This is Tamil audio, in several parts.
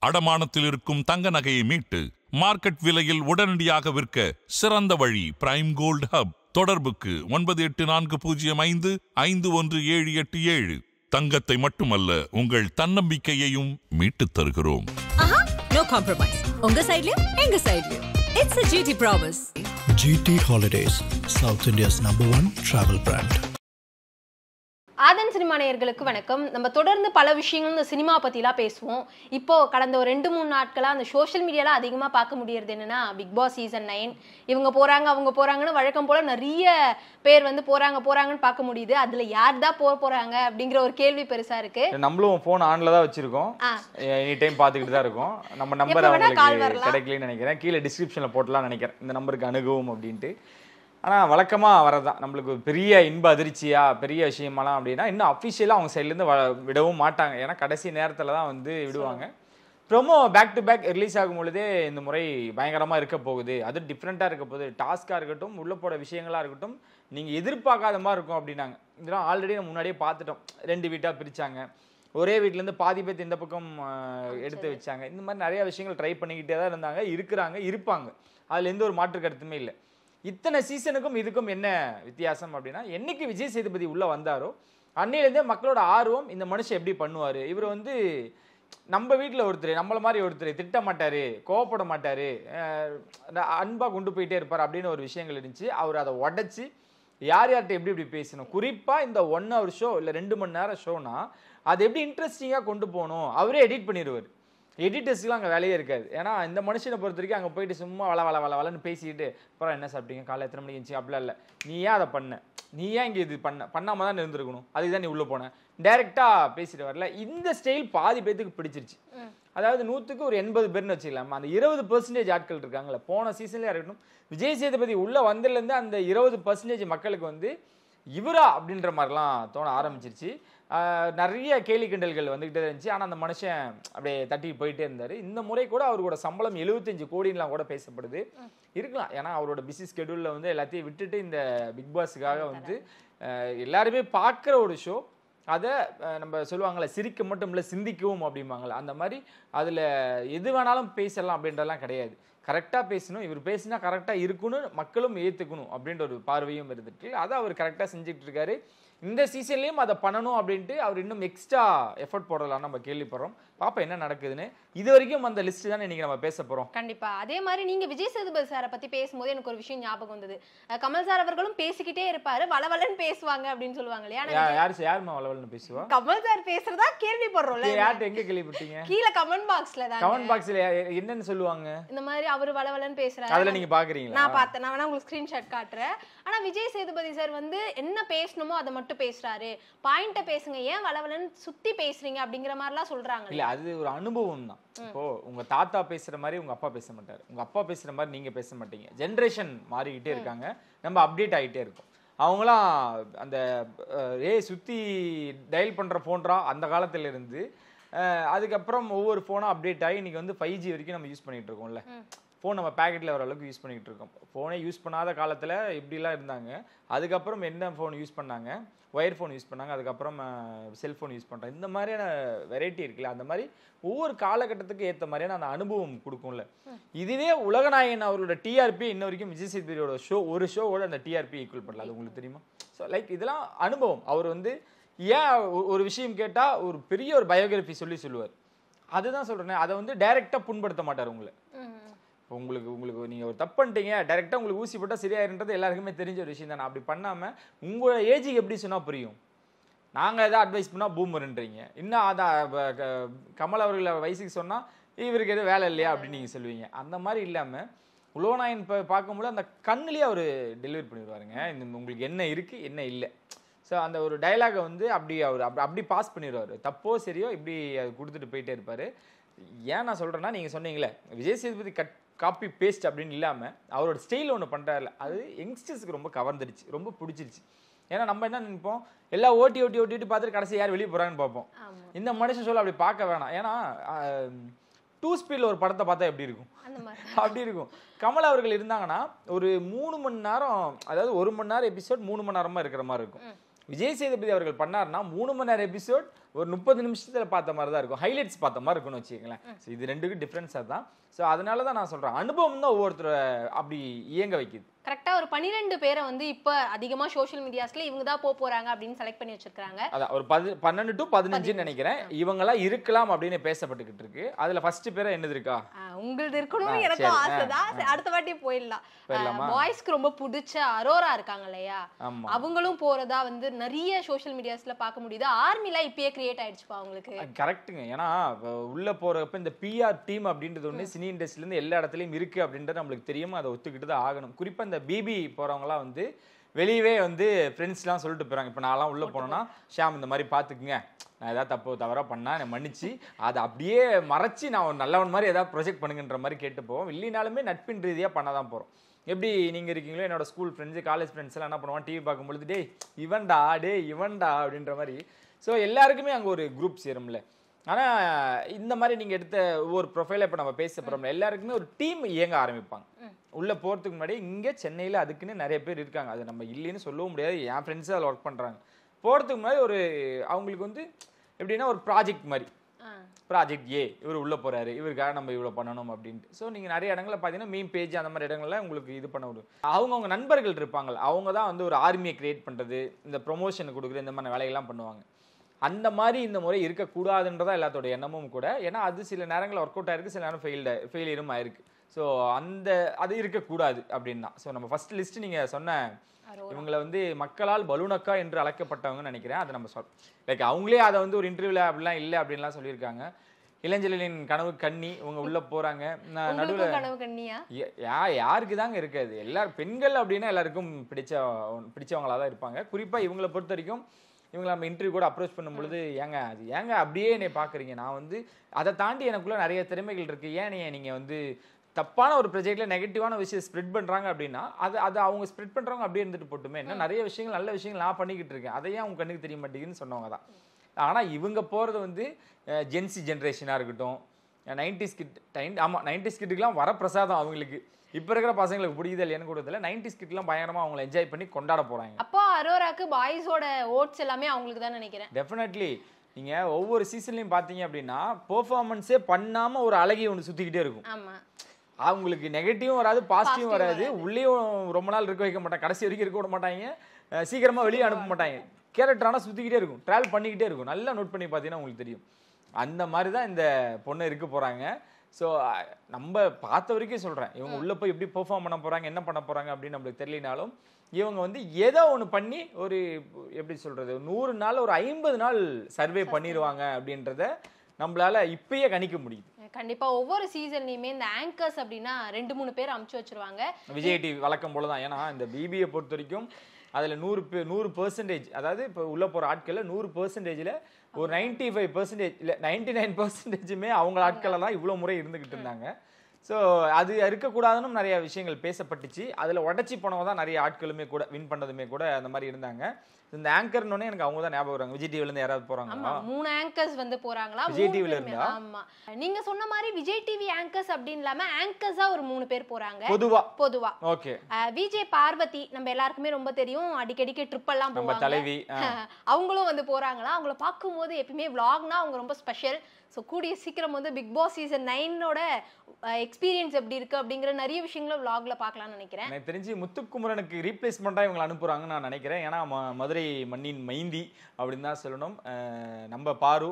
அடமானத்தில் இருக்கும் தங்க நகையை மீட்டு மார்க்கெட் விலையில் உடனடியாக விற்க சிறந்த வழி பிரைம் கோல்ட் ஹப். தொடர்புக்கு 9845551787. தங்கத்தை மட்டுமல்ல, உங்கள் தன்னம்பிக்கையையும் மீட்டுத் தருகிறோம். No compromise. உங்க சைடுலயும் எங்க சைடுலயும். It's a GT promise. GT Holidays, South India's #1 travel brand. Aadhan cinema நேயர்களுக்கு வணக்கம். நம்ம தொடர்ந்து பல விஷயங்கள் இந்த சினிமா பற்றிலாம் பேசுவோம். இப்போ கடந்த ஒரு 2-3 நாட்களாக அந்த சோஷியல் மீடியாவில் அதிகமாக பார்க்க முடியறது என்னன்னா, பிக் பாஸ் சீசன் 9 இவங்க போகிறாங்க அவங்க போகிறாங்கன்னு வழக்கம் போல் நிறைய பேர் வந்து போகிறாங்கன்னு பார்க்க முடியுது. அதில் யார் தான் போகிறாங்க அப்படிங்கிற ஒரு கேள்வி பெருசாக இருக்குது. நம்மளும் ஃபோன் ஆனில் தான் வச்சுருக்கோம், எனி டைம் பார்த்துக்கிட்டு தான் இருக்கோம். நம்ம நம்பர் அவங்களுக்கு கிடைக்கலன்னு நினைக்கிறேன், கீழே டிஸ்கிரிப்ஷனில் போட்டலாம் நினைக்கிறேன், இந்த நம்பருக்கு அணுகவும் அப்படின்ட்டு. ஆனால் வழக்கமாக வரதான் நம்மளுக்கு பெரிய இன்ப அதிர்ச்சியாக பெரிய விஷயமெல்லாம் அப்படின்னா இன்னும் அஃபிஷியலாக அவங்க சைட்லேருந்து விடவும் மாட்டாங்க. ஏன்னா கடைசி நேரத்தில் தான் வந்து விடுவாங்க. Promo back to back release ஆகும் பொழுதே இந்த முறை பயங்கரமாக இருக்க போகுது, அது டிஃப்ரெண்ட்டாக இருக்க போகுது, டாஸ்காக இருக்கட்டும் உள்ள போட விஷயங்களாக இருக்கட்டும் நீங்கள் எதிர்பார்க்காத மாதிரி இருக்கும் அப்படின்னாங்க. இதெல்லாம் ஆல்ரெடி நம்ம முன்னாடியே பார்த்துட்டோம். 2 வீட்டாக பிரித்தாங்க, ஒரே வீட்டிலேருந்து பாதி பேர் இந்த பக்கம் எடுத்து வச்சாங்க. இந்த மாதிரி நிறையா விஷயங்கள் ட்ரை பண்ணிக்கிட்டே தான் இருந்தாங்க, இருப்பாங்க. அதில் எந்த ஒரு மாற்று கருத்துமே இல்லை. இத்தனை சீசனுக்கும் இதுக்கும் என்ன வித்தியாசம் அப்படின்னா, என்னைக்கு விஜய் சேதுபதி உள்ளே வந்தாரோ அன்னையிலேருந்தே மக்களோட ஆர்வம் இந்த மனுஷன் எப்படி பண்ணுவார், இவர் வந்து நம்ம வீட்டில் ஒருத்தர் நம்மள மாதிரி ஒருத்தர் திட்ட மாட்டார், கோவப்பட மாட்டார், அன்பாக கொண்டு போயிட்டே இருப்பார் அப்படின்னு ஒரு விஷயங்கள் இருந்துச்சு. அவர் அதை உடச்சி யார்கிட்ட எப்படி பேசணும், குறிப்பாக இந்த 1 hour ஷோ இல்லை 2 மணி நேரம் ஷோனா அது எப்படி இன்ட்ரெஸ்டிங்காக கொண்டு போகணும் அவரே எடிட் பண்ணிடுவார். எடிட்டர்ஸ்க்குலாம் அங்கே வேலையே இருக்காது. ஏன்னா இந்த மனுஷனை பொறுத்த வரைக்கும் அங்கே போயிட்டு சும்மா வளன்னு பேசிக்கிட்டு அப்புறம் என்ன சாப்பிட்டீங்க, காலை எத்தனை மணிக்கு இருந்துச்சு அப்படிலாம் இல்லை. நீ ஏன் அதை பண்ண, நீ ஏன் இங்கே இது பண்ணாமல் தான் இருந்திருக்கணும், அதுக்கு தான் நீ உள்ளே போன, டைரெக்டாக பேசிட்டு வரல. இந்த ஸ்டைல் பாதி பேத்துக்கு பிடிச்சிருச்சு. அதாவது 100க்கு ஒரு 80 பேர்னு வச்சுக்கலாமா. அந்த 20% ஆட்கள் இருக்காங்களே, போன சீசன்லேயே இருக்கட்டும் விஜய் சேதுபதி உள்ளே வந்ததுலேருந்து அந்த 20% மக்களுக்கு வந்து இவரா அப்படின்ற மாதிரிலாம் தோண ஆரம்பிச்சிருச்சு. நிறைய கேலி கிண்டல்கள் வந்துக்கிட்டே இருந்துச்சு. ஆனால் அந்த மனுஷன் அப்படியே தட்டி போயிட்டே இருந்தார். இந்த முறை கூட அவரோட சம்பளம் 75 கோடின்லாம் கூட பேசப்படுது. இருக்கலாம், ஏன்னா அவரோட பிஸி ஸ்கெடியூலில் வந்து எல்லாத்தையும் விட்டுட்டு இந்த பிக் பாஸுக்காக வந்து எல்லாருமே பார்க்குற ஒரு ஷோ. அதை நம்ம சொல்லுவாங்கள்ல, சிரிக்க மட்டும் இல்லை சிந்திக்கவும் அப்படிம்பாங்களே, அந்த மாதிரி அதில் எது வேணாலும் பேசலாம் அப்படின்றலாம் கிடையாது. கரெக்டாக பேசணும், இவர் பேசினா கரெக்டாக இருக்கணும், மக்களும் ஏற்றுக்கணும் அப்படின்ற ஒரு பார்வையும் இருந்துட்டு அதை அவர் கரெக்டாக செஞ்சுட்டு இருக்காரு. இந்த சீசன்லேயும் அதை பண்ணணும் அப்படின்ட்டு அவர் இன்னும் எக்ஸ்ட்ரா எஃபர்ட் போடலாம் நம்ம கேள்விப்படுறோம். பாப்பா என்ன நடக்குதுன்னு. இது வரைக்கும் அந்த லிஸ்ட் தான் இன்னைக்கு நம்ம பேச போறோம். கண்டிப்பா. அதே மாதிரி நீங்க விஜய் சேதுபதி சாரை பத்தி பேசும்போது எனக்கு ஒரு விஷயம் ஞாபகம் வந்தது. கமல் சார் அவர்களும் பேசிக்கிட்டே இருப்பாரு, வளவலன்னு பேசுவாங்க அப்படின்னு சொல்லுவாங்க இல்லையா? யாருமா வளவலன்னு பேசுவா? கமல் சார் பேசுறதா கேள்விப்படுறோம்ல. யார்கிட்ட எங்க கேள்விப்பட்டீங்க? கீழே கமெண்ட் பாக்ஸ்ல தான். கமெண்ட் பாக்ஸ்ல என்னன்னு சொல்லுவாங்க? இந்த மாதிரி அவரு வளவலன்னு பேசுறாரு. அதுல நீங்க பாக்குறீங்களா? நான் பார்த்தேன், நான் வேணா உங்களுக்கு ஸ்கிரீன்ஷாட் காட்டுறேன். ஆனா விஜய் சேதுபதி சார் வந்து என்ன பேசணுமோ அதை மட்டும் பேசுறாரு, பாயிண்ட பேசுங்க, ஏன் வளவலன்னு சுத்தி பேசுறீங்க அப்படிங்கிற மாதிரிலாம் சொல்றாங்க. இல்ல, அது ஒரு அனுபவம் தான். இப்போ உங்க தாத்தா பேசுற மாதிரி உங்க அப்பா பேச மாட்டாரு, உங்க அப்பா பேசுற மாதிரி நீங்க பேச மாட்டீங்க. ஜென்ரேஷன் மாறிக்கிட்டே இருக்காங்க, நம்ம அப்டேட் ஆகிட்டே இருக்கோம். அவங்களாம் அந்த சுற்றி டயல் பண்ணுற ஃபோன்றா அந்த காலத்தில் இருந்து அதுக்கப்புறம் ஒவ்வொரு ஃபோனாக அப்டேட் ஆகி இன்றைக்கி வந்து 5G வரைக்கும் நம்ம யூஸ் பண்ணிகிட்டு இருக்கோம்ல. ஃபோன் நம்ம பேக்கெட்டில் வர அளவுக்கு யூஸ் பண்ணிகிட்டு இருக்கோம். ஃபோனே யூஸ் பண்ணாத காலத்தில் இப்படிலாம் இருந்தாங்க. அதுக்கப்புறம் என்ன ஃபோன் யூஸ் பண்ணாங்க, ஒயர் ஃபோன் யூஸ் பண்ணாங்க, அதுக்கப்புறம் செல்ஃபோன் யூஸ் பண்ணுறாங்க. இந்த மாதிரியான வெரைட்டி இருக்குல்ல, அந்த மாதிரி ஒவ்வொரு காலகட்டத்துக்கு ஏற்ற மாதிரியான அந்த அனுபவம் கொடுக்கும்ல. இதுவே உலகநாயகன் அவரோட டிஆர்பி இன்ன வரைக்கும் விஜய் சேதுபதியோட ஒரு ஷோவோட அந்த டிஆர்பி ஈக்குவல் பண்ணல. அது உங்களுக்கு தெரியுமா? ஸோ லைக் இதெல்லாம் அனுபவம். அவர் வந்து ஏன் ஒரு விஷயம் கேட்டால் ஒரு பெரிய ஒரு பயோகிராஃபி சொல்லுவார். அதுதான் சொல்கிறேன், அதை வந்து டைரெக்டாக புண்படுத்த மாட்டார் உங்களை. உங்களுக்கு நீங்கள் ஒரு தப்பு பண்ணிட்டீங்க, டைரெக்டாக உங்களுக்கு ஊசி போட்டால் சரியாயிருன்றது எல்லாருக்குமே தெரிஞ்ச ஒரு விஷயம் தானே. அப்படி பண்ணாமல் உங்களோட ஏஜுக்கு எப்படி சொன்னால் புரியும். நாங்கள் எதாவது அட்வைஸ் பண்ணால் பூமருன்றீங்க. இன்னும் அதான் கமல் அவர்கள் வயசுக்கு சொன்னால் இவருக்கு எதுவும் வேலை இல்லையா அப்படின்னு நீங்கள் சொல்லுவீங்க. அந்த மாதிரி இல்லாமல் உலகநாயகன் பார்க்கும்போது அந்த கண்ணிலேயே அவர் டெலிவரி பண்ணிடுவாருங்க, இந்த உங்களுக்கு என்ன இருக்குது என்ன இல்லை. ஸோ அந்த ஒரு டைலாகை வந்து அப்படி பாஸ் பண்ணிடுவார். தப்போ சரியோ இப்படி அது கொடுத்துட்டு போயிட்டே இருப்பார். ஏன் நான் சொல்கிறேன்னா, நீங்கள் சொன்னீங்களே விஜய் சேதுபதி காப்பி பேஸ்ட் அப்படின்னு இல்லாமல் அவரோட ஸ்டைல் ஒன்று பண்ணுறாருல, அது யங்ஸ்டர்ஸுக்கு ரொம்ப கவர்ந்துடுச்சு, ரொம்ப பிடிச்சிருச்சு. ஏன்னா நம்ம என்ன நினைப்போம், எல்லாம் ஓட்டி பார்த்துட்டு கடைசி யார் வெளியே போகிறான்னு பார்ப்போம். இந்த மனுஷன் சொல்ல அப்படி பார்க்க வேணாம். ஏன்னா 2 ஸ்பீடில் ஒரு படத்தை பார்த்தா எப்படி இருக்கும், அப்படி இருக்கும். கமல் அவர்கள் இருந்தாங்கன்னா ஒரு 3 மணி நேரம், அதாவது 1 மணி நேரம் எபிசோட் 3 மணி நேரமாக இருக்கிற மாதிரி இருக்கும். விஜய் சேதுபதி அவர்கள் பண்ணார்னா 3 மணி நேரம் எபிசோட் ஒரு 30 நிமிஷத்துல பார்த்த மாதிரி தான் இருக்கும், ஹைலைட்ஸ் பார்த்த மாதிரி இருக்கும்னு வச்சுக்கோங்களேன். இது ரெண்டுக்கும் டிஃப்ரென்ஸ் அதுதான். ஸோ அதனால தான் நான் சொல்றேன், அனுபவம் தான் ஒவ்வொருத்தரை அப்படி இயங்க வைக்குது. கரெக்டா ஒரு 12 பேரை வந்து இப்ப அதிகமா சோஷியல் மீடியாஸ்ல இவங்க தான் போறாங்க அப்படின்னு செலக்ட் பண்ணி வச்சிருக்காங்க. அதான் ஒரு 12 to 15 நினைக்கிறேன் இவங்கெல்லாம் இருக்கலாம் அப்படின்னு பேசப்பட்டுக்கிட்டு இருக்கு. அதுல ஃபர்ஸ்ட் பேரா என்னது இருக்கா? உங்களுக்கு இருக்கணும், எனக்கும் ஆசைதான். அடுத்த வாட்டி போயிடலாம். பாய்ஸ்க்கு ரொம்ப பிடிச்ச அரோரா இருக்காங்க இல்லையா, அவங்களும் போறதா வந்து நிறைய சோஷியல் மீடியாஸ்ல பார்க்க முடியுது. ஆர்மில இப்பயே கிரியேட் ஆயிடுச்சுப்பா அவங்களுக்கு. கரெக்ட்டுங்க. ஏன்னா உள்ள போறப்ப இந்த பிஆர் டீம் அப்படின்றது ஒண்ணு சினி இண்டஸ்ட்ரியில இருந்து எல்லா இடத்துலயும் இருக்கு அப்படின்றது நம்மளுக்கு தெரியுமா, அதை ஒத்துக்கிட்டு தான் ஆகணும். குறிப்பா இந்த பிபி போறவங்கலாம் வந்து வெளியவே வந்து ஃப்ரெண்ட்ஸ்லாம் சொல்லிட்டு போறாங்க. இப்போ நான்லாம் உள்ள போனோன்னா, ஷாம் இந்த மாதிரி பார்த்துக்குங்க, நான் ஏதாவது தவறாக பண்ணால் என்னை மன்னிச்சு அதை அப்படியே மறைச்சி நான் நல்லவன் மாதிரி ஏதாவது ப்ரொஜெக்ட் பண்ணுங்கன்ற மாதிரி கேட்டு போவோம். இல்லைனாலுமே நட்பின் ரீதியாக பண்ண தான் போகிறோம். எப்படி நீங்கள் இருக்கீங்களோ, என்னோட ஸ்கூல் ஃப்ரெண்ட்ஸு காலேஜ் ஃப்ரெண்ட்ஸ் எல்லாம் என்ன பண்ணுவான், டிவி பார்க்கும்பொழுது டே இவன்டா அப்படின்ற மாதிரி. ஸோ எல்லாருக்குமே அங்கே ஒரு குரூப் சேரும்ல. ஆனால் இந்த மாதிரி நீங்கள் எடுத்த ஒவ்வொரு ப்ரொஃபைலை இப்போ நம்ம பேச போகிறோம்ல, எல்லாருக்குமே ஒரு டீம் இயங்க ஆரம்பிப்பாங்க. உள்ளே போகிறதுக்கு முன்னாடி இங்கே சென்னையில் அதுக்குன்னு நிறைய பேர் இருக்காங்க, அது நம்ம இல்லைன்னு சொல்லவும் முடியாது. என் ஃப்ரெண்ட்ஸு அதில் ஒர்க் பண்ணுறாங்க. போகிறதுக்கு முன்னாடி ஒரு அவங்களுக்கு வந்து எப்படின்னா ஒரு ப்ராஜெக்ட் மாதிரி, ப்ராஜெக்ட் ஏ இவர் உள்ளே போகிறாரு, இவருக்காக நம்ம இவ்வளோ பண்ணணும் அப்படின்ட்டு. ஸோ நீங்கள் நிறைய இடங்களில் பார்த்தீங்கன்னா மீம் பேஜ் அந்த மாதிரி இடங்கள்ல உங்களுக்கு இது பண்ண விடும். அவங்கவுங்க நண்பர்கள் இருப்பாங்க, அவங்க தான் வந்து ஒரு ஆர்மியை கிரியேட் பண்ணுறது, இந்த ப்ரொமோஷன் கொடுக்குறது, இந்த மாதிரி வேலையெல்லாம் பண்ணுவாங்க. அந்த மாதிரி இந்த முறை இருக்கக்கூடாதுன்றதா எல்லாத்தோட எண்ணமும் கூட. ஏன்னா அது சில நேரங்களில் ஒர்க் அவுட் ஆயிருக்கு, சில நேரம் ஃபெயிலியரும் ஆயிருக்கு. ஸோ அது இருக்கக்கூடாது அப்படின்னு தான். ஸோ நம்ம ஃபர்ஸ்ட் லிஸ்ட் நீங்கள் சொன்ன இவங்களை வந்து மக்களால் பலூனக்கா என்று அழைக்கப்பட்டவங்கன்னு நினைக்கிறேன். அதை நம்ம லைக் அவங்களே அதை வந்து ஒரு இன்டர்வியூல அப்படிலாம் இல்லை அப்படின்லாம் சொல்லியிருக்காங்க. இளஞ்சலின் கனவு கண்ணி இவங்க உள்ள போறாங்க. நடுவில் யாருக்கு தாங்க இருக்காது, எல்லாரும் பெண்கள் அப்படின்னா எல்லாருக்கும் பிடிச்சவங்களா தான் இருப்பாங்க. குறிப்பா இவங்களை பொறுத்த வரைக்கும் இவங்களை நம்ம இன்டர்வியூ கூட அப்ரோச் பண்ணும்பொழுது, ஏங்க அப்படியே என்னை பார்க்குறீங்க, நான் வந்து அதை தாண்டி எனக்குள்ள நிறைய திறமைகள் இருக்கு, ஏன் நீங்கள் வந்து தப்பான ஒரு ப்ராஜெக்ட்ல நெகட்டிவான விஷயம் ஸ்ப்ரெட் பண்ணுறாங்க அப்படின்னா அது அவங்க ஸ்ப்ரெட் பண்ணுறவங்க அப்படியே இருந்துட்டு போட்டுமே, என்ன நிறைய விஷயங்கள் நல்ல விஷயங்கள் நான் பண்ணிக்கிட்டு இருக்கேன், அதையே அவங்க கண்ணுக்கு தெரிய மாட்டேங்குதுன்னு சொன்னவங்க தான். ஆனால் இவங்க போகிறது வந்து ஜென்சி ஜென்ரேஷனாக இருக்கட்டும், 90s கிட் ஆமாம் 90s கிட்டுக்கெலாம் வர பிரசாதம் அவங்களுக்கு. இப்போ இருக்கிற பசங்களுக்கு பிடிக்குது இல்லையான்னு கூட தெரியல, 90s கிட்லாம் பயங்கரமாக அவங்களை என்ஜாய் பண்ணி கொண்டாட போகிறாங்க. அப்போ அரோராக்கு பாய்ஸோட ஓட்ஸ் எல்லாமே அவங்களுக்கு தான் நினைக்கிறேன். டெஃபினெட்லி. நீங்கள் ஒவ்வொரு சீசன்லையும் பார்த்தீங்க அப்படின்னா பெர்ஃபார்மன்ஸே பண்ணாமல் ஒரு அழகி ஒன்று சுற்றிக்கிட்டே இருக்கும். ஆமாம், அவங்களுக்கு நெகட்டிவும் வராது, பாசிட்டிவும் வராது, உள்ளேயும் ரொம்ப நாள் இருக்க வைக்க மாட்டாங்க, கடைசி வரைக்கும் இருக்க விட மாட்டாங்க, சீக்கிரமாக வெளியே அனுப்ப மாட்டாங்க. கேரக்டர் ஆனால் சுற்றிக்கிட்டே இருக்கும், ட்ராவல் பண்ணிக்கிட்டே இருக்கும். நல்லா நோட் பண்ணி பார்த்தீங்கன்னா உங்களுக்கு தெரியும். அந்த மாதிரி தான் இந்த பொண்ணு இருக்க போகிறாங்க. ஸோ நம்ம பார்த்த வரைக்கும் சொல்கிறேன், இவங்க உள்ளே போய் எப்படி பெர்ஃபார்ம் பண்ண போகிறாங்க, என்ன பண்ண போகிறாங்க அப்படின்னு நம்மளுக்கு தெரியலனாலும், இவங்க வந்து ஏதோ ஒன்று பண்ணி ஒரு எப்படி சொல்கிறது 100 நாள் ஒரு 50 நாள் சர்வே பண்ணிடுவாங்க அப்படின்றத நம்மளால இப்பயே கணிக்க முடியுது. கண்டிப்பா ஒவ்வொரு சீசன்லயுமே இந்த ஆங்கர்ஸ் அப்படின்னா 2-3 பேர் அமுச்சு வச்சிருவாங்க. விஜய் டிவி வழக்கம் போல தான். ஏன்னா இந்த பிபியை பொறுத்த வரைக்கும் அதில் 100%, அதாவது இப்போ உள்ள போகிற ஆட்களில் 100%ல் ஒரு 95% இல்லை 99%மே அவங்க ஆட்களெல்லாம் இவ்வளோ முறை இருந்துக்கிட்டு இருந்தாங்க. ஸோ அது இருக்கக்கூடாதுன்னு நிறைய விஷயங்கள் பேசப்பட்டுச்சு. அதில் உடச்சி போனவங்க தான் நிறைய ஆட்களுமே கூட வின் பண்ணதுமே கூட அந்த மாதிரி இருந்தாங்க. இந்த ஆங்கர்னோனே எனக்கு அவங்க தான் ஞாபகம் வராங்க. விஜய் டிவில இருந்து யாராவது போறாங்களா? 3 ஆங்கர்ஸ் வந்து போறாங்களா விஜய் டிவில இருந்தா? ஆமா, நீங்க சொன்ன மாதிரி விஜய் டிவி ஆங்கர்ஸ் அப்படி இல்லாம ஆங்கர்ஸா ஒரு 3 பேர் போறாங்க பொதுவா. ஓகே. விஜய் பார்வதி நம்ம எல்லாருக்குமே ரொம்ப தெரியும், அடிக்கடிக்கு ட்ரிப் எல்லாம் போவாங்க, நம்ம தலைவி. அவங்களும் வந்து போறாங்களா? அவங்கள பார்க்கும்போது எப்பயுமே vlogனா அவங்க ரொம்ப ஸ்பெஷல். ஸோ கூடிய சீக்கிரம் வந்து பிக் பாஸ் சீசன் 9ஓட எக்ஸ்பீரியன்ஸ் எப்படி இருக்கு அப்படிங்கிற நிறைய விஷயங்களை vlogல பார்க்கலாம்னு நினைக்கிறேன். எனக்கு தெரிஞ்சு முத்துக்குமரனுக்கு ரீப்ளேஸ்மெண்ட்டாக இவங்களை அனுப்புறாங்கன்னு நான் நினைக்கிறேன். ஏன்னா மதுரை மண்ணின் மைந்தி அப்படின்னு தான் சொல்லணும். நம்ம பாரு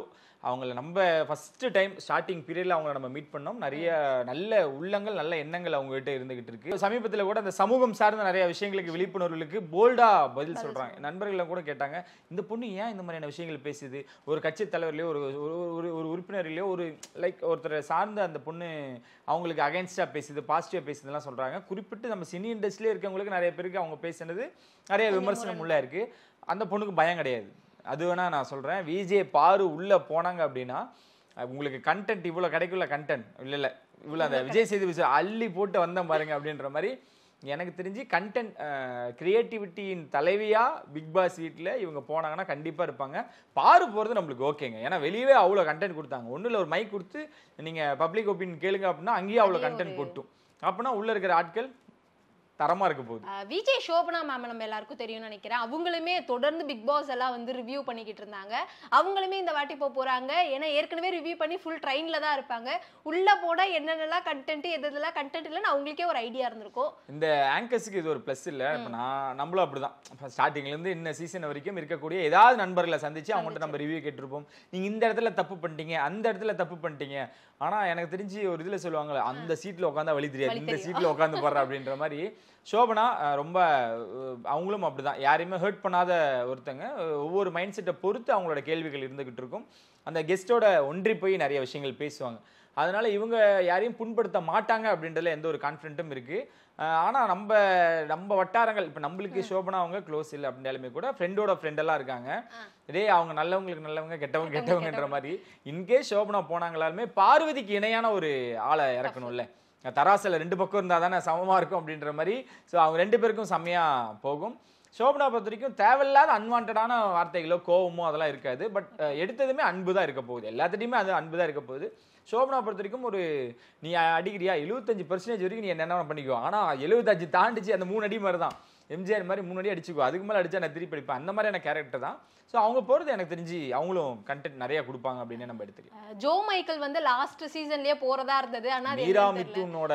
அவங்கள நம்ம ஃபர்ஸ்ட் டைம் ஸ்டார்டிங் பீரியட்ல அவங்கள நம்ம மீட் பண்ணோம். நிறைய நல்ல உள்ளங்கள், நல்ல எண்ணங்கள் அவங்ககிட்ட இருந்துகிட்டு இருக்கு. சமீபத்தில் கூட அந்த சமூகம் சார்ந்த நிறைய விஷயங்களுக்கு, விழிப்புணர்வுகளுக்கு போல்டா பதில் சொல்றாங்க. நண்பர்கள் கூட கேட்டாங்க, இந்த பொண்ணு ஏன் இந்த மாதிரியான விஷயங்கள் பேசுது, ஒரு கட்சி தலைவர்லையோ ஒரு உறுப்பினர்லையோ ஒரு லைக் ஒருத்தரை சார்ந்த அந்த பொண்ணு அவங்களுக்கு அகைன்ஸ்டா பேசுது, பாசிட்டிவா பேசுதுலாம் சொல்றாங்க. குறிப்பிட்டு நம்ம சினி இண்டஸ்ட்ரியிலே இருக்கவங்களுக்கு நிறைய பேருக்கு அவங்க பேசுனது நிறைய விமர்சனம் உள்ள இருக்கு. அந்த பொண்ணுக்கு பயம் கிடையாது. அது வேணா நான் சொல்றேன், விஜய் பாரு உள்ள போனாங்க அப்படின்னா உங்களுக்கு கண்டென்ட் இவ்வளோ கிடைக்கல, கண்டென்ட் இல்லை இவ்வளோ அந்த விஜய் சேதுபதி அள்ளி போட்டு வந்த பாருங்க அப்படின்ற மாதிரி எனக்கு தெரிஞ்சு கண்டென்ட் கிரியேட்டிவிட்டியின் தலைவியா பிக் பாஸ் வீட்டில் இவங்க போனாங்கன்னா கண்டிப்பாக இருப்பாங்க. பாரு போகிறது நம்மளுக்கு ஓகேங்க, ஏன்னா வெளியவே அவ்வளோ கண்டென்ட் கொடுத்தாங்க. ஒன்றும் இல்லை, ஒரு மைக் கொடுத்து நீங்கள் பப்ளிக் ஒப்பீனியன் கேளுங்க அப்படின்னா அங்கேயே அவ்வளோ கண்டென்ட் கொட்டும். அப்படின்னா உள்ளே இருக்கிற ஆட்கள் தரமா இருக்க போகுது. விஜய் சோபனா மேம் நம்ம எல்லாருக்கும் தெரியும்னு நினைக்கிறேன். அவங்களுமே தொடர்ந்து பிக் பாஸ் எல்லாம் வந்து ரிவ்யூ பண்ணிக்கிட்டு இருந்தாங்க. அவங்களுமே இந்த வாட்டி போறாங்க. ஏன்னா ஏற்கனவே ரிவ்யூ பண்ணி ஃபுல் ட்ரெயின்ல தான் இருப்பாங்க. உள்ள போனா என்னென்னலாம் கண்டென்ட் எதெல்லாம் கண்டென்ட் இல்லைன்னு அவங்களுக்கே ஒரு ஐடியா இருந்திருக்கும். இந்த ஆங்கர்ஸுக்கு இது ஒரு பிளஸ் இல்ல. இப்ப நம்மளும் அப்படிதான் ஸ்டார்டிங்ல இருந்து இந்த சீசன் வரைக்கும் இருக்கக்கூடிய ஏதாவது நண்பர்களை சந்திச்சு அவங்கள்ட்ட நம்ம ரிவ்யூ கேட்டிருப்போம். நீங்க இந்த இடத்துல தப்பு பண்ணிட்டீங்க, அந்த இடத்துல தப்பு பண்ணிட்டீங்க. ஆனா எனக்கு தெரிஞ்சு ஒரு இதுல சொல்லுவாங்கல்ல, அந்த சீட்ல உட்காந்தா வழி தெரியாது, இந்த சீட்ல உட்காந்து போடுற அப்படின்ற மாதிரி சோபனா ரொம்ப அவங்களும் அப்படிதான். யாரையுமே ஹர்ட் பண்ணாத ஒருத்தங்க. ஒவ்வொரு மைண்ட் செட்டை பொறுத்து அவங்களோட கேள்விகள் இருந்துகிட்டு இருக்கும். அந்த கெஸ்டோட ஒன்றி போய் நிறைய விஷயங்கள் பேசுவாங்க. அதனால இவங்க யாரையும் புண்படுத்த மாட்டாங்க அப்படின்றதுல எந்த ஒரு கான்ஃபிடென்ட்டும் இருக்கு. ஆனா நம்ம வட்டாரங்கள் இப்ப நம்மளுக்கு சோபனா அவங்க க்ளோஸ் இல்லை அப்படின்னாலுமே கூட ஃப்ரெண்டோட ஃப்ரெண்டெல்லாம் இருக்காங்க. இதே அவங்க நல்லவங்களுக்கு நல்லவங்க கெட்டவங்கன்ற மாதிரி இன்கேஸ் சோபனா போனாங்களாலுமே பார்வதிக்கு இணையான ஒரு ஆளை இறக்கணும்ல. தராசில் 2 பக்கம் இருந்தால் தானே சமமாக இருக்கும் அப்படின்ற மாதிரி. ஸோ அவங்க 2 பேருக்கும் செம்மையாக போகும். சோபனா பொறுத்த வரைக்கும் தேவையில்லாத அன்வான்டான வார்த்தைகளோ கோவமோ அதெல்லாம் இருக்காது. பட் எடுத்ததுமே அன்பு தான் இருக்க போகுது. எல்லாத்துட்டையுமே அது அன்பு தான் இருக்க போகுது. சோபனா பொறுத்த வரைக்கும் ஒரு நீ அடிக்கிறியா 75% வரைக்கும் நீ என்ன பண்ணிக்கோ. ஆனால் 75 தாண்டிச்சு அந்த 3 அடி மாதிரி தான். எம்ஜிஆர் மாதிரி 3 அடி அடிச்சுக்கோ, அதுக்கு மேலே அடிச்சா நான் திருப்பி அடிப்பேன். அந்த மாதிரியான கேரக்டர் தான். ஸோ அவங்க போகிறது எனக்கு தெரிஞ்சு அவங்களும் கண்டென்ட் நிறைய கொடுப்பாங்க அப்படின்னு நம்ம எடுத்துக்கலாம். ஜோ மைக்கேல் வந்து லாஸ்ட் சீசன்லயே போறதா இருந்தது. ஆனால் மீரா மிதுனோட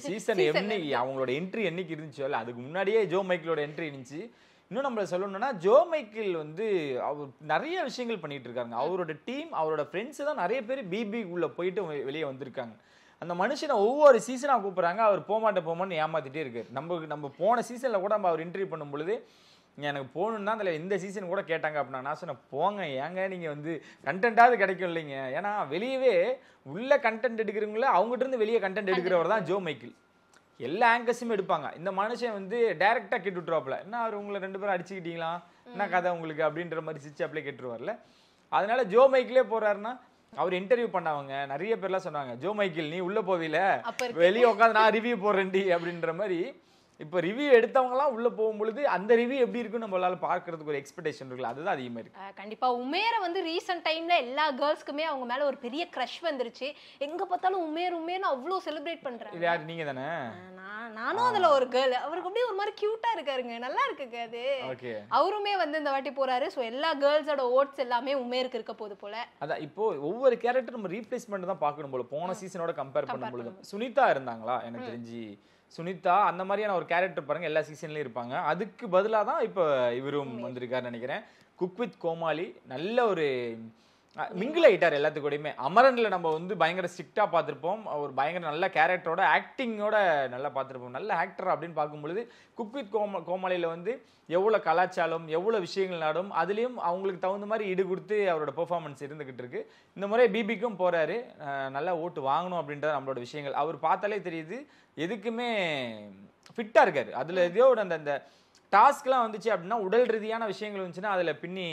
சீசன் என்னைக்கு அவங்களோட என்ட்ரி என்னைக்கு இருந்துச்சோ இல்லை அதுக்கு முன்னாடியே ஜோ மைக்கேலோட என்ட்ரி இருந்துச்சு. இன்னும் நம்மள சொல்லணும்னா ஜோ மைக்கேல் வந்து அவர் நிறைய விஷயங்கள் பண்ணிட்டு இருக்காங்க. அவரோட டீம் அவரோட ஃப்ரெண்ட்ஸ் தான் நிறைய பேர் பிபி உள்ள போயிட்டு வெளியே வந்திருக்காங்க. அந்த மனுஷனை ஒவ்வொரு சீசனாக கூப்பிட்றாங்க. அவர் போமாட்டேன்னு ஏமாத்திட்டே இருக்காரு. நம்ம போன சீசனில் கூட நம்ம அவர் இன்டர்வியூ பண்ணும் பொழுது எனக்கு போகணுன்னா அதில் இந்த சீசன் கூட கேட்டாங்க அப்படின்னா நான் சொன்னேன், போங்க ஏங்க நீங்கள் வந்து கண்டென்ட்டாவது கிடைக்கும் இல்லைங்க. ஏன்னா வெளியவே உள்ள கண்டென்ட் எடுக்கிறவங்கள அவங்ககிட்ட இருந்து வெளியே கண்டென்ட் எடுக்கிறவர் தான் ஜோ மைக்கேல். எல்லா ஆங்கர்ஸுமே எடுப்பாங்க. இந்த மனுஷன் வந்து டைரெக்டாக கேட்டு விட்டுருவாப்புல, என்ன அவர் உங்களை 2 பேரும் அடிச்சுக்கிட்டீங்களா, என்ன கதை உங்களுக்கு அப்படின்ற மாதிரி சிரிச்சு அப்படியே கேட்டுருவார்ல. அதனால ஜோ மைக்கேலே போறாருன்னா அவர் இன்டர்வியூ பண்ணவங்க நிறைய பேர்லாம் சொன்னாங்க, ஜோ மைக்கேல் நீ உள்ள போவில வெளியே உட்காந்து நான் ரிவ்யூ போடுறேன்டி அப்படின்ற மாதிரி. இப்போ ரிவ்யூ எடுத்தவங்கலாம் உள்ள போகும்பொழுது அந்த ரிவ்யூ எப்படி இருக்குன்னு நம்மளால பார்க்கறதுக்கு ஒரு எக்ஸ்பெக்டேஷன் இருக்குல்ல, அதுதான் அதிகமாக இருக்கு. கண்டிப்பா உமேரை வந்து ரீசெண்ட் டைம்ல எல்லா கேர்ள்ஸ்க்குமே அவங்க மேல ஒரு பெரிய க்ரஷ் வந்துருச்சு. எங்க பார்த்தாலும் உமேர்னு அவ்வளோ செலிப்ரேட் பண்றாங்க. யார் நீங்க தானே? நானும் அதுல ஒரு கேர்ள். அவருக்கு அப்படியே ஒரு மாதிரி கியூட்டா இருக்காருங்க, நல்லா இருக்குங்க அது. அவருமே வந்து இந்த வாட்டி போறாரு. ஸோ எல்லா கேர்ள்ஸோட ஓட்ஸ் எல்லாமே உமேருக்கு இருக்க போது போல. அதான் இப்போ ஒவ்வொரு கேரக்டர் நம்ம ரீப்ளேஸ்மெண்ட் தான் பார்க்கணும் போல. போன சீசனோட கம்பேர் பண்ணும்போது சுனிதா இருந்தாங்களா, எனக்கு தெரிஞ்சு சுனிதா அந்த மாதிரியான ஒரு கேரக்டர் பாருங்க எல்லா சீசன்லயும் இருப்பாங்க. அதுக்கு பதிலாக தான் இப்போ இவரும் வந்திருக்காருன்னு நினைக்கிறேன். குக் வித் கோமாளி நல்ல ஒரு மிங்கிள் ஆயிட்டார் எல்லாத்துக்கூடயுமே. அமரன்ல நம்ம வந்து பயங்கர ஸ்ட்ரிக்டா பார்த்துருப்போம். ஒரு பயங்கர நல்ல கேரக்டரோட ஆக்டிங்கோட நல்லா பார்த்துருப்போம். நல்ல ஆக்டர் அப்படின்னு பார்க்கும்பொழுது குக் வித் கோமாளியில வந்து எவ்வளோ கலாச்சாரம் எவ்வளோ விஷயங்கள் நாடும் அதுலேயும் அவங்களுக்கு தகுந்த மாதிரி ஈடு கொடுத்து அவரோட பெர்ஃபார்மன்ஸ் இருந்துகிட்டு இருக்கு. இந்த முறை பிபிக்கும் போறாரு. நல்லா ஓட்டு வாங்கணும் அப்படின்றது நம்மளோட விஷயங்கள் அவர் பார்த்தாலே தெரியுது. எதுக்குமே ஃபிட்டா இருக்காரு. அதுல எதையோ அந்த டாஸ்க்லாம் வந்துச்சு அப்படின்னா உடல் ரீதியான விஷயங்கள் வந்துச்சுன்னா அதில் பின்னி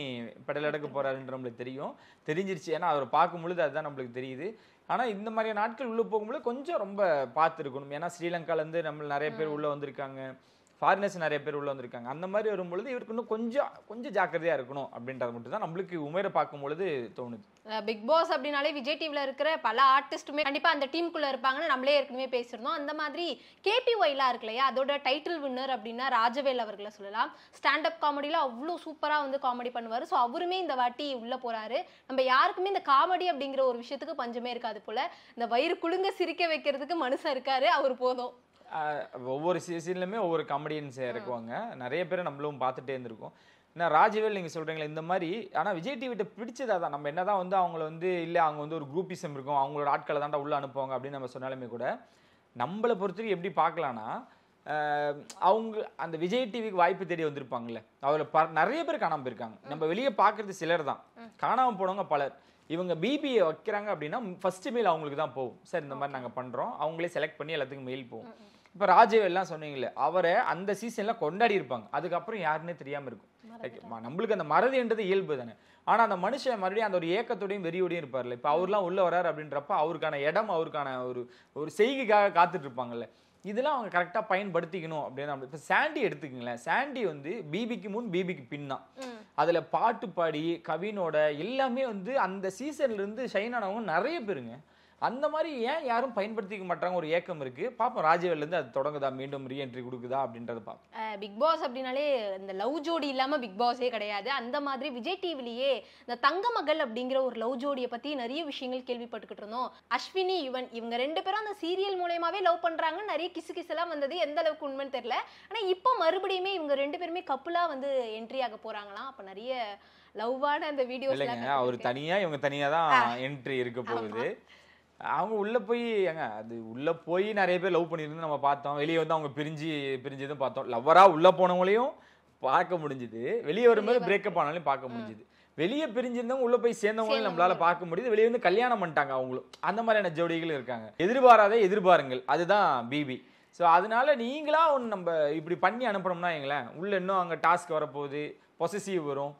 பெடல் எடுக்க போறாருன்ற நம்மளுக்கு தெரிஞ்சிருச்சு. ஏன்னா அவர் பார்க்கும்பொழுது அதுதான் நம்மளுக்கு தெரியுது. ஆனால் இந்த மாதிரியான நாட்கள் உள்ளே போகும்போது கொஞ்சம் ரொம்ப பார்த்துருக்கணும். ஏன்னா ஸ்ரீலங்காலேருந்து நம்ம நிறைய பேர் உள்ளே வந்திருக்காங்க, ஃபாரினர்ஸ் நிறைய பேர் உள்ள வந்திருக்காங்க. அந்த மாதிரி வரும்பொழுது இவருக்கு இன்னும் கொஞ்சம் ஜாக்கிரதையா இருக்கணும் அப்படின்றது மட்டும் தான் நம்மளுக்கு உமேரை பார்க்கும்பொழுது தோணுது. பிக் பாஸ் அப்படின்னாலே விஜய் டிவில இருக்கிற பல ஆர்டிஸ்ட்டுமே கண்டிப்பா அந்த டீமுக்குள்ள இருப்பாங்கன்னு நம்மளே ஏற்கனவே பேசியிருந்தோம். அந்த மாதிரி KPYலாம் இருக்கு இல்லையா, அதோட டைட்டில் வின்னர் அப்படின்னா ராஜவேல் அவர்களை சொல்லலாம். ஸ்டாண்டப் காமெடியில அவ்வளோ சூப்பரா வந்து காமெடி பண்ணுவார். ஸோ அவருமே இந்த வாட்டி உள்ள போறாரு. நம்ம யாருக்குமே இந்த காமெடி அப்படிங்கிற ஒரு விஷயத்துக்கு பஞ்சமே இருக்காது போல. இந்த வயிறு குலுங்க சிரிக்க வைக்கிறதுக்கு மனுஷன் இருக்காரு, அவர் போதும். ஒவ்வொரு சீசன்லையுமே ஒவ்வொரு காமெடியன்ஸ் இறக்குவாங்க. நிறைய பேரை நம்மளும் பார்த்துட்டே இருந்திருக்கோம். ஏன்னா ராஜவேல் நீங்கள் சொல்கிறீங்களா இந்த மாதிரி. ஆனால் விஜய் டிவிட்ட பிடிச்சதா தான் நம்ம என்னதான் வந்து அவங்கள வந்து இல்லை அவங்க வந்து ஒரு குரூப்பிசம் இருக்கும், அவங்களோட ஆட்களை தாண்டா உள்ளே அனுப்புவாங்க அப்படின்னு நம்ம சொன்னாலுமே கூட நம்மளை பொறுத்தவரைக்கும் எப்படி பார்க்கலான்னா அவங்க அந்த விஜய் டிவிக்கு வாய்ப்பு தேடி வந்திருப்பாங்கல்ல, அதில் நிறைய பேர் காணாமல் போயிருக்காங்க. நம்ம வெளியே பார்க்குறது சிலர் தான், காணாமல் போனவங்க பலர். இவங்க பிபிஏ வைக்கிறாங்க அப்படின்னா ஃபர்ஸ்ட் மெயில் அவங்களுக்கு தான் போகும். சார் இந்த மாதிரி நாங்கள் பண்ணுறோம், அவங்களே செலக்ட் பண்ணி எல்லாத்துக்கும் மெயில் போகும். இப்போ ராஜவேல்லாம் சொன்னீங்களே அவரை அந்த சீசனில் கொண்டாடி இருப்பாங்க, அதுக்கப்புறம் யாருன்னே தெரியாமல் இருக்கும். நம்மளுக்கு அந்த மறதின்றது இயல்பு தானே. ஆனால் அந்த மனுஷன் மறுபடியும் அந்த ஒரு ஏக்கத்தோடையும் வெறியோடையும் இருப்பார்ல. இப்போ அவர்லாம் உள்ளே வராரு அப்படின்றப்ப அவருக்கான இடம் அவருக்கான ஒரு செய்கைக்காக காத்துட்டு இருப்பாங்கல்ல, இதெல்லாம் அவங்க கரெக்டாக பயன்படுத்திக்கணும் அப்படின்னு. இப்போ சாண்டி எடுத்துக்கங்களேன். சாண்டி வந்து பிபிக்கு முன் பிபிக்கு பின் தான். அதில் பாட்டு பாடி கவினோட எல்லாமே வந்து அந்த சீசன்லேருந்து ஷைன் ஆனவங்க நிறைய பேருங்க. அந்த மாதிரி ஏன் யாரும் பயன்படுத்திக்க மாட்டாங்க ஒரு ஏக்கம் இருக்கு. பாப்போம் ராஜவேல்ல இருந்து அது தொடங்குதா, மீண்டும் ரீஎன்ட்ரி கொடுக்குதா அப்படின்றத பாப்போம். பிக் பாஸ் அப்படின்னாலே இந்த லவ் ஜோடி இல்லாம பிக் பாஸே கிடையாது. அந்த மாதிரி விஜய் டிவிலேயே இந்த தங்க மகள் அப்படிங்கிற ஒரு லவ் ஜோடியை பத்தி நிறைய விஷயங்கள் கேள்விப்பட்டுக்கிட்டு இருந்தோம். அஸ்வினி யுவன் இவங்க 2 பேரும் அந்த சீரியல் மூலமாவே லவ் பண்றாங்க. நிறைய கிசுகிசெல்லாம் வந்தது, எந்த அளவுக்கு உண்மைன்னு தெரியல. ஆனா இப்போ மறுபடியுமே இவங்க 2 பேருமே கப்புலா வந்து என்ட்ரி ஆக போறாங்களாம். அப்ப நிறைய லவ்வான அந்த வீடியோஸ் இல்லைங்க, அவர் தனியா இவங்க தனியா தான் என்ட்ரி இருக்க போகுது. அவங்க உள்ள போய் அது உள்ள போய் நிறைய பேர் லவ் பண்ணிருந்து நம்ம பார்த்தோம். வெளியே வந்து அவங்க பிரிஞ்சதும் பார்த்தோம். லவ்வரா உள்ள போனவங்களையும் பார்க்க முடிஞ்சுது, வெளியே வரும்போது பிரேக்கப் ஆனாலும் பார்க்க முடிஞ்சுது. வெளியே பிரிஞ்சிருந்தவங்க உள்ள போய் சேர்ந்தவங்களையும் நம்மளால பார்க்க முடியுது. வெளியே வந்து கல்யாணம் பண்ணிட்டாங்க அவங்களும். அந்த மாதிரியான ஜோடிகளும் இருக்காங்க. எதிர்பாராத எதிர்பாருங்கள், அதுதான் பிபி. ஸோ அதனால நீங்களா ஒன்று நம்ம இப்படி பண்ணி அனுப்பணும்னா எங்களேன் உள்ள இன்னும் அங்கே டாஸ்க் வரப்போகுது, பொசசிவ் வரும்,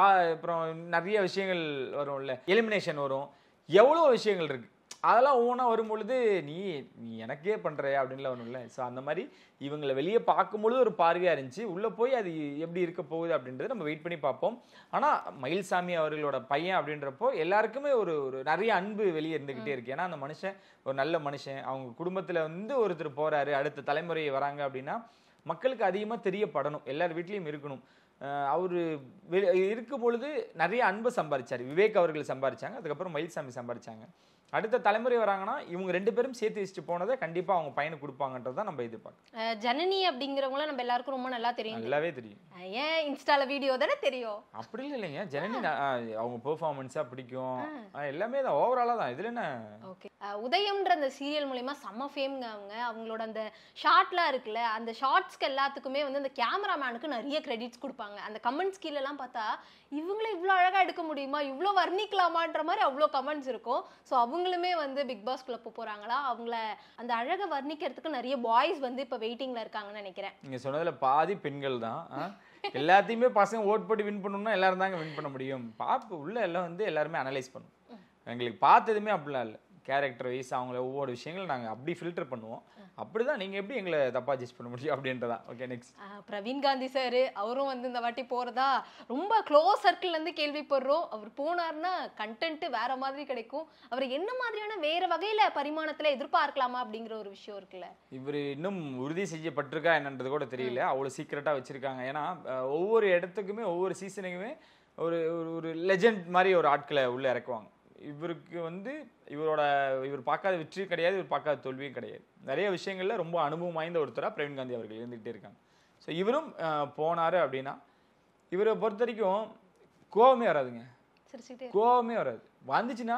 அப்புறம் நிறைய விஷயங்கள் வரும்ல, எலிமினேஷன் வரும், எவ்வளோ விஷயங்கள் இருக்கு. அதெல்லாம் ஒவ்வொன்றா வரும்பொழுது நீ எனக்கே பண்ற அப்படின்லாம் ஒன்றும். ஸோ அந்த மாதிரி இவங்களை வெளியே பார்க்கும்பொழுது ஒரு பார்வையாக இருந்துச்சு. உள்ளே போய் அது எப்படி இருக்க போகுது அப்படின்றத நம்ம வெயிட் பண்ணி பார்ப்போம். ஆனால் மயில்சாமி அவர்களோட பையன் அப்படின்றப்போ எல்லாருக்குமே ஒரு நிறைய அன்பு வெளியே இருந்துக்கிட்டே இருக்கு. ஏன்னா அந்த மனுஷன் ஒரு நல்ல மனுஷன். அவங்க குடும்பத்தில் வந்து ஒருத்தர் போறாரு, அடுத்த தலைமுறை வராங்க அப்படின்னா மக்களுக்கு அதிகமாக தெரியப்படணும், எல்லார் வீட்லேயும் இருக்கணும். அவரு இருக்கும் பொழுது நிறைய அன்பை சம்பாதிச்சாரு. விவேக் அவர்கள் சம்பாதிச்சாங்க, அதுக்கப்புறம் மயில்சாமி சம்பாதிச்சாங்க. அடுத்த தலைமுறை வராங்கன்னா இவங்க 2 பேரும் சேர்த்து வச்சுட்டு போனதை கண்டிப்பா அவங்க பையனுக்கு கொடுப்பாங்கன்றதான் நம்ம எதிர்பார்க்கணும். ஜனனி அப்படிங்கிறவங்கள நம்ம எல்லாருக்கும் ரொம்ப நல்லா தெரியும். நல்லாவே தெரியும். ஏன் இன்ஸ்டால வீடியோ தானே தெரியும். அப்படி இல்லைங்க, ஜனனி அவங்க பெர்ஃபார்மன்ஸா பிடிக்கும், எல்லாமே தான் ஓவராலா தான். இதுல என்ன ஓகே. உதயம்ன்ற அந்த சீரியல் மூலமா செம்ம ஃபேம்ங்க. அவங்களோட அந்த ஷார்ட்லாம் இருக்குல்ல, அந்த ஷார்ட்ஸ்க்கு எல்லாத்துக்குமே வந்து அந்த கேமராமேனுக்கு நிறைய கிரெடிட்ஸ் கொடுப்பாங்க. அந்த கமெண்ட்ஸ் கீழே எல்லாம் பார்த்தா இவங்களே இவ்வளோ அழகா எடுக்க முடியுமா, இவ்வளோ வர்ணிக்கலாமான்ற மாதிரி அவ்வளோ கமெண்ட்ஸ் இருக்கும். ஸோ அவங்களுமே வந்து பிக் பாஸ் குள்ள போறாங்களா, அவங்கள அந்த அழகை வர்ணிக்கிறதுக்கு நிறைய பாய்ஸ் வந்து இப்போ வெயிட்டிங்ல இருக்காங்கன்னு நினைக்கிறேன். நீங்க சொன்னதுல பாதி பெண்கள் தான். எல்லாத்தையுமே பசங்க ஓட் போட்டு வின் பண்ணணும்னா எல்லாரும் தாங்க வின் பண்ண முடியும். பாப்பு உள்ள எல்லாம் வந்து எல்லாருமே அனலைஸ் பண்ணும். எங்களுக்கு பார்த்ததுமே அப்படிலாம் இல்லை. கேரக்டர் வைஸ் அவங்கள ஒவ்வொரு விஷயங்களும் நாங்கள் அப்படி ஃபில்டர் பண்ணுவோம். அப்படிதான் நீங்க எப்படி எங்களை தப்பா ஜட்ஜ் பண்ண முடியும் அப்படின்றதா. Okay, next. Praveen Gandhi sir அவரும் வந்து இந்த வாட்டி போறதா ரொம்ப க்ளோஸ் சர்க்கிள்ல இருந்து கேள்விப்படுறோம். அவர் போனார்னா கண்டென்ட் வேற மாதிரி கிடைக்கும். அவர் என்ன மாதிரியான வேற வகையில பரிமாணத்துல எதிர்பார்க்கலாமா அப்படிங்கிற ஒரு விஷயம் இருக்குல்ல. இவர் இன்னும் உறுதி செய்யப்பட்டிருக்கா என்னன்றது கூட தெரியல. அவ்வளவு சீக்கிரட்டா வச்சிருக்காங்க. ஏன்னா ஒவ்வொரு இடத்துக்குமே ஒவ்வொரு சீசனுக்குமே ஒரு ஒரு லெஜெண்ட் மாதிரி ஒரு ஆட்களை உள்ள இறக்குவாங்க. இவருக்கு வந்து இவர் பார்க்காத வெற்றி கிடையாது, இவர் பார்க்காத தோல்வியும் கிடையாது. நிறைய விஷயங்கள்ல ரொம்ப அனுபவம் வாய்ந்த ஒருத்தரா பிரவீன் காந்தி அவர்கள் இருந்துகிட்டே இருக்காங்க. ஸோ இவரும் போனாரு அப்படின்னா இவரை பொறுத்த வரைக்கும் கோவமே வராதுங்க. கோவமே வராது. வந்துச்சுன்னா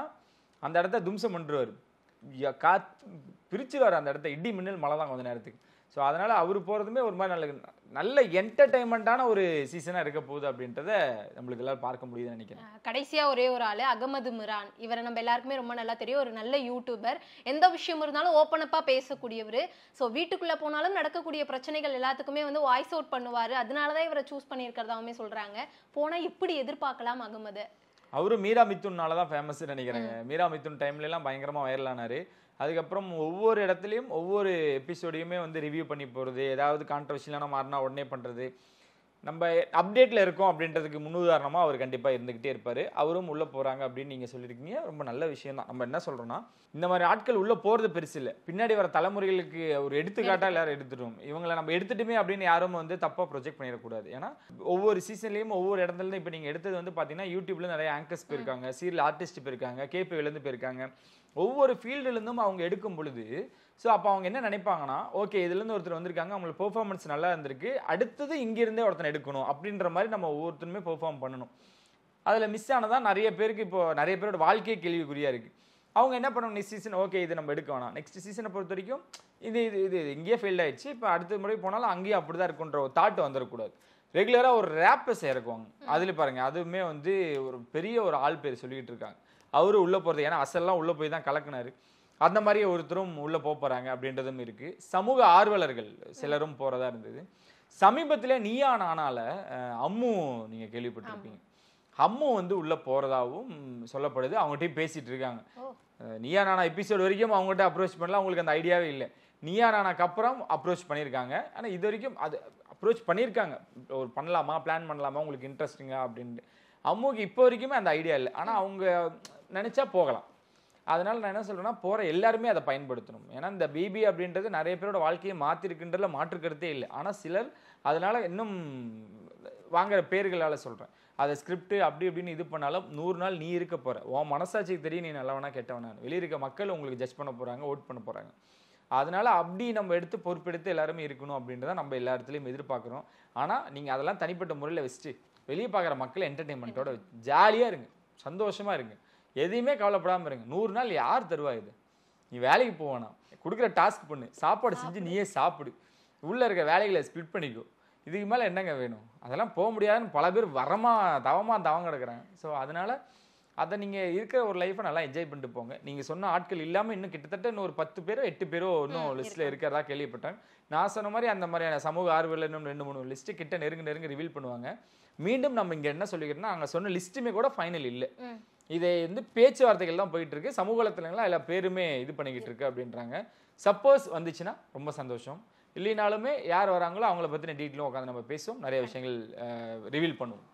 அந்த இடத்த தும்சம் பண்ணுவார், பிரிச்சுவார் அந்த இடத்த. இடி மின்னல் மழை தான் கொஞ்ச நேரத்துக்கு. ஸோ அதனால அவர் போறதுமே ஒரு மாதிரி நல்ல என்டர்டைன்மெண்ட்டான ஒரு சீசனாக இருக்க போகுது அப்படின்றத நம்மளுக்கு எல்லாரும் பார்க்க முடியுதுன்னு நினைக்கிறேன். கடைசியா ஒரே ஒரு ஆளு அகமது மிரான். இவரை நம்ம எல்லாருக்குமே ரொம்ப நல்லா தெரியும். ஒரு நல்ல யூடியூபர், எந்த விஷயம் இருந்தாலும் ஓப்பன் அப்பா பேசக்கூடியவர். ஸோ வீட்டுக்குள்ள போனாலும் நடக்கக்கூடிய பிரச்சனைகள் எல்லாத்துக்குமே வந்து வாய்ஸ் அவுட் பண்ணுவாரு. அதனாலதான் இவரை சூஸ் பண்ணியிருக்கிறதாவுமே சொல்றாங்க. போனா எப்படி எதிர்பார்க்கலாம் அகமது? அவரு மீரா மிதுன்னால தான் ஃபேமஸ் நினைக்கிறேங்க. மீரா மிதுன் டைம்ல எல்லாம் பயங்கரமா வைரல் ஆனாரு. அதுக்கப்புறம் ஒவ்வொரு இடத்துலையும் ஒவ்வொரு எபிசோடையுமே வந்து ரிவ்யூ பண்ணி போகிறது, ஏதாவது கான்ட்ரவர்ஷியலான மாறினா உடனே பண்ணுறது, நம்ம அப்டேட்டில் இருக்கோம் அப்படின்றதுக்கு முன்னுதாரணமாக அவர் கண்டிப்பாக இருந்துக்கிட்டே இருப்பார். அவரும் உள்ளே போகிறாங்க அப்படின்னு நீங்கள் சொல்லியிருக்கீங்க, ரொம்ப நல்ல விஷயம் தான். நம்ம என்ன சொல்கிறோன்னா, இந்த மாதிரி ஆட்கள் உள்ளே போகிறது பெருசு இல்லை, பின்னாடி வர தலைமுறைகளுக்கு ஒரு எடுத்துக்காட்டாக எல்லாரும் எடுத்துட்டோம். இவங்களை நம்ம எடுத்துட்டுமே அப்படின்னு யாரும் வந்து தப்பாக ப்ரொஜெக்ட் பண்ணிடக்கூடாது. ஏன்னா ஒவ்வொரு சீசன்லேயும் ஒவ்வொரு இடத்துலேருந்து இப்போ நீங்கள் எடுத்தது வந்து பார்த்தீங்கன்னா யூடியூப்ல நிறைய ஆங்கர்ஸ் போயிருக்காங்க, சீரியல் ஆர்டிஸ்ட் போயிருக்காங்க, கேபிவிலேருந்து போயிருக்காங்க. ஒவ்வொரு ஃபீல்டுலேருந்தும் அவங்க எடுக்கும் பொழுது ஸோ அப்போ அவங்க என்ன நினைப்பாங்கன்னா, ஓகே இதுலேருந்து ஒருத்தர் வந்திருக்காங்க, அவங்களுக்கு பெர்ஃபார்மன்ஸ் நல்லா இருந்திருக்கு, அடுத்தது இங்கிருந்தே ஒருத்தனை எடுக்கணும் அப்படின்ற மாதிரி நம்ம ஒவ்வொருத்தருமே பெர்ஃபார்ம் பண்ணணும். அதில் மிஸ் ஆனதான் நிறைய பேருக்கு இப்போ நிறைய பேரோட வாழ்க்கையே கேள்விக்குறியாக இருக்குது. அவங்க என்ன பண்ணணும், நெக்ஸ்ட் சீசன் ஓகே இது நம்ம எடுக்க வேணாம், நெக்ஸ்ட் சீசனை பொறுத்த வரைக்கும் இது இது இது இங்கேயே ஃபெயில் ஆயிடுச்சு, இப்போ அடுத்த முறை போனாலும் அங்கேயே அப்படி தான் இருக்குன்ற ஒரு தாட் வந்துடக்கூடாது. ரெகுலராக ஒரு ரேப்பர்ஸ் இறக்குவாங்க. அதில் பாருங்கள், அதுவுமே வந்து ஒரு பெரிய ஒரு ஆள் பேர் சொல்லிக்கிட்டு இருக்காங்க. அவரு உள்ளே போகிறது, ஏன்னா அசல்லாம் உள்ளே போய் தான் கலக்குனாரு, அந்த மாதிரி ஒருத்தரும் உள்ளே போகிறாங்க அப்படின்றதும் இருக்குது. சமூக ஆர்வலர்கள் சிலரும் போகிறதா இருந்தது. சமீபத்தில் நீயா நானால அம்மு நீங்கள் கேள்விப்பட்டிருப்பீங்க, அம்மு வந்து உள்ளே போகிறதாவும் சொல்லப்படுது. அவங்ககிட்டயும் பேசிகிட்டு இருக்காங்க. நீயா நானா எபிசோடு வரைக்கும் அவங்ககிட்ட அப்ரோச் பண்ணல, அவங்களுக்கு அந்த ஐடியாவே இல்லை. நீயா நானாக்கு அப்புறம் அப்ரோச் பண்ணியிருக்காங்க. ஆனால் இது வரைக்கும் அது அப்ரோச் பண்ணியிருக்காங்க, ஒரு பண்ணலாமா பிளான் பண்ணலாமா உங்களுக்கு இன்ட்ரெஸ்டிங்கா அப்படின்ட்டு. அம்முக்கு இப்போ வரைக்குமே அந்த ஐடியா இல்லை. ஆனால் அவங்க நினச்சா போகலாம். அதனால நான் என்ன சொல்றேன்னா போகிற எல்லாருமே அதை பயன்படுத்தணும். ஏன்னா இந்த பிபி அப்படின்றது நிறைய பேரோட வாழ்க்கையை மாற்றிருக்குன்றதுல மாற்றுக்கிறதே இல்லை. ஆனால் சிலர் அதனால இன்னும் வாங்குற பேர்களால் சொல்கிறேன், அதை ஸ்கிரிப்ட் அப்படி இப்படின்னு இது பண்ணாலும் 100 நாள் நீ இருக்க போகிற, உன் மனசாட்சிக்கு தெரியும் நீ நல்லவனா கெட்டவனா, வெளியே இருக்க மக்கள் உங்களுக்கு ஜட்ஜ் பண்ண போகிறாங்க, ஓட் பண்ண போகிறாங்க. அதனால அப்படி நம்ம எடுத்து பொறுப்பெடுத்து எல்லாருமே இருக்கணும் அப்படின்றத நம்ம எல்லா இடத்துலையும் எதிர்பார்க்குறோம். ஆனால் நீங்கள் அதெல்லாம் தனிப்பட்ட முறையில் வச்சுட்டு வெளியே பார்க்குற மக்களை என்டர்டெயின்மெண்ட்டோட ஜாலியாக இருங்க, சந்தோஷமாக இருங்க, எதையுமே கவலைப்படாமல் இருங்க. 100 நாள் யார் தருவா இது? நீ வேலைக்கு போவேனா, கொடுக்குற டாஸ்க் பண்ணு, சாப்பாடு செஞ்சு நீயே சாப்பிடு, உள்ளே இருக்க வேலைகளை ஸ்பிட் பண்ணிக்கோ, இதுக்கு மேலே என்னங்க வேணும்? அதெல்லாம் போக முடியாதுன்னு பல பேர் தவம் கிடக்குறாங்க. ஸோ அதனால் அதை நீங்கள் இருக்கிற ஒரு லைஃப்பை நல்லா என்ஜாய் பண்ணிட்டு போங்க. நீங்கள் சொன்ன ஆட்கள் இல்லாமல் இன்னும் கிட்டத்தட்ட இன்னும் ஒரு 10 பேரோ 8 பேரோ இன்னும் லிஸ்ட்டில் இருக்கிறதா கேள்விப்பட்டேன். நான் சொன்ன மாதிரி அந்த மாதிரியான சமூக ஆர்வலர் இன்னும் 2-3 லிஸ்ட்டு கிட்ட நெருங்க ரிவீல் பண்ணுவாங்க. மீண்டும் நம்ம இங்கே என்ன சொல்லிக்கிறோம்னா, அங்கே சொன்ன லிஸ்ட்டுமே கூட ஃபைனல் இல்லை, இதை பேச்சுவார்த்தைகள் தான் போயிட்டு இருக்கு. சமூக வலைத்தளங்கள்லாம் எல்லா பேருமே இது பண்ணிக்கிட்டு இருக்கு அப்படின்றாங்க. சப்போஸ் வந்துச்சுன்னா ரொம்ப சந்தோஷம், இல்லைனாலுமே யார் வராங்களோ அவங்கள பற்றின டீட்டெயிலும் உட்காந்து நம்ம பேசுவோம், நிறைய விஷயங்கள் ரிவீல் பண்ணுவோம்.